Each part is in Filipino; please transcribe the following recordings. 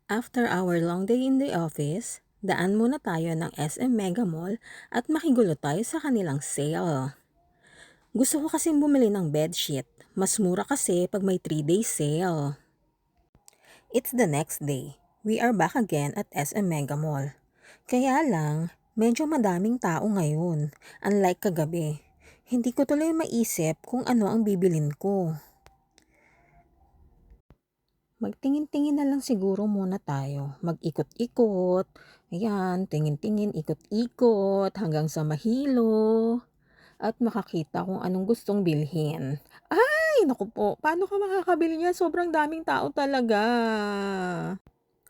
After our long day in the office, daan muna tayo ng SM Mega Mall at makigulo tayo sa kanilang sale. Gusto ko kasing bumili ng bedsheet. Mas mura kasi pag may 3-day sale. It's the next day. We are back again at SM Mega Mall. Kaya lang, medyo madaming tao ngayon, unlike kagabi. Hindi ko tuloy maisip kung ano ang bibilin ko. Magtingin-tingin na lang siguro muna tayo. Mag-ikot-ikot. Ayan, tingin-tingin, ikot-ikot hanggang sa mahilo. At makakita kung anong gustong bilhin. Ay, naku po, paano ka makakabili niyan? Sobrang daming tao talaga.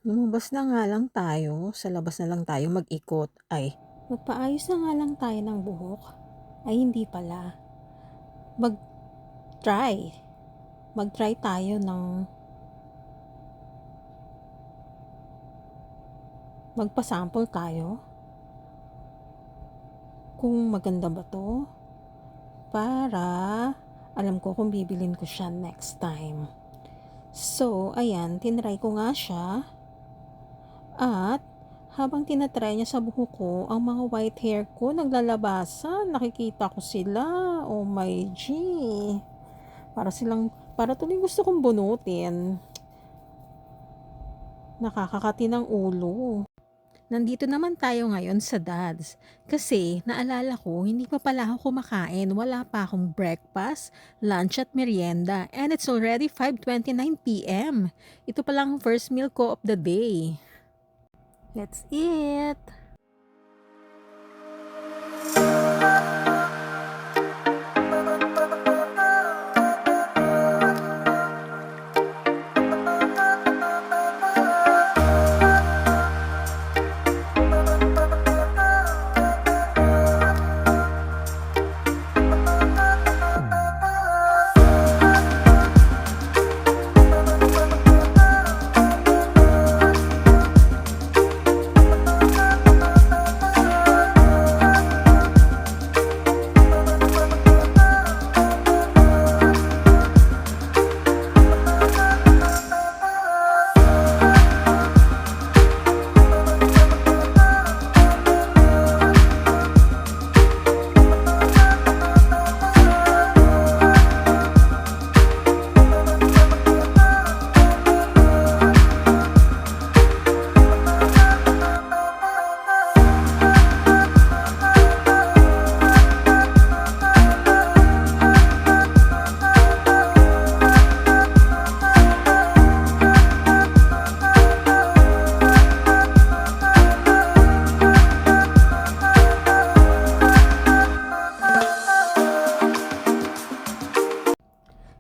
Lumabas na nga lang tayo. Sa labas na lang tayo mag-ikot. Ay, magpaayos na nga lang tayo ng buhok. Ay, hindi pala. Mag-try. Mag-try tayo ng magpa-sample tayo kung maganda ba to para alam ko kung bibilin ko siya next time. So, ayan, tinry ko nga siya at habang tinatry niya sa buhok ko, ang mga white hair ko naglalabasan. Nakikita ko sila. Oh my G. Para tuloy gusto kong bunutin. Nakakakati ng ulo. Nandito naman tayo ngayon sa Dads. Kasi naalala ko, hindi pa pala ako kumakain. Wala pa akong breakfast, lunch at merienda. And it's already 5:29 p.m. Ito palang first meal ko of the day. Let's eat!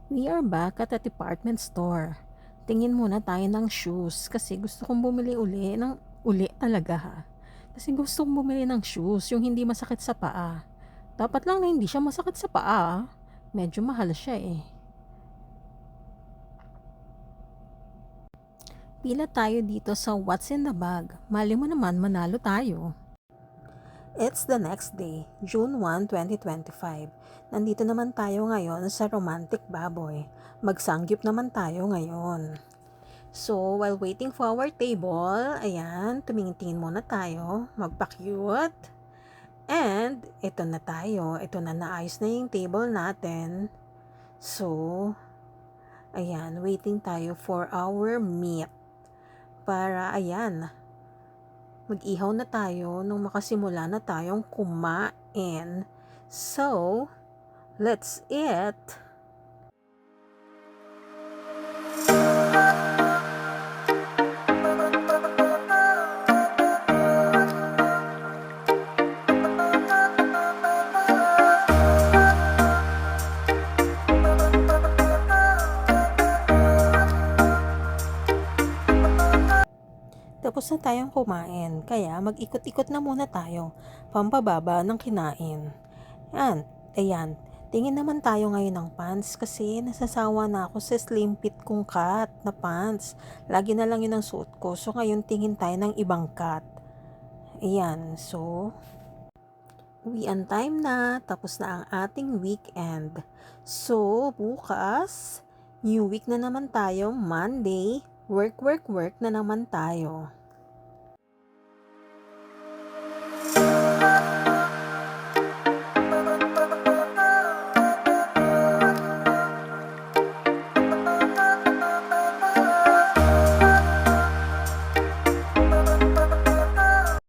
We are back at a department store. Tingin muna tayo ng shoes kasi gusto kong bumili uli talaga ha. Kasi gusto kong bumili ng shoes yung hindi masakit sa paa. Dapat lang na hindi siya masakit sa paa. Medyo mahal siya eh. Pila tayo dito sa what's in the bag. Mali mo naman manalo tayo. It's the next day, June 1, 2025. Nandito naman tayo ngayon sa Romantic Baboy. Magsangyup naman tayo ngayon. So, while waiting for our table, ayan, tumingin-tingin muna tayo, magpa-cute. And, ito na tayo. Ito na, naayos na yung table natin. So, ayan, waiting tayo for our meat. Para, ayan, mag-ihaw na tayo nung makasimula na tayong kumain. So, let's eat! Tapos na tayong kumain, kaya mag-ikot-ikot na muna tayo, pampababa ng kinain. Ayan, tingin naman tayo ngayon ng pants kasi nasasawa na ako sa slim fit kong cut na pants. Lagi na lang yun ang suot ko, so ngayon tingin tayo ng ibang cut. Ayan, so, uwian time na, tapos na ang ating weekend. So, bukas, new week na naman tayo, Monday. Work, work, work na naman tayo.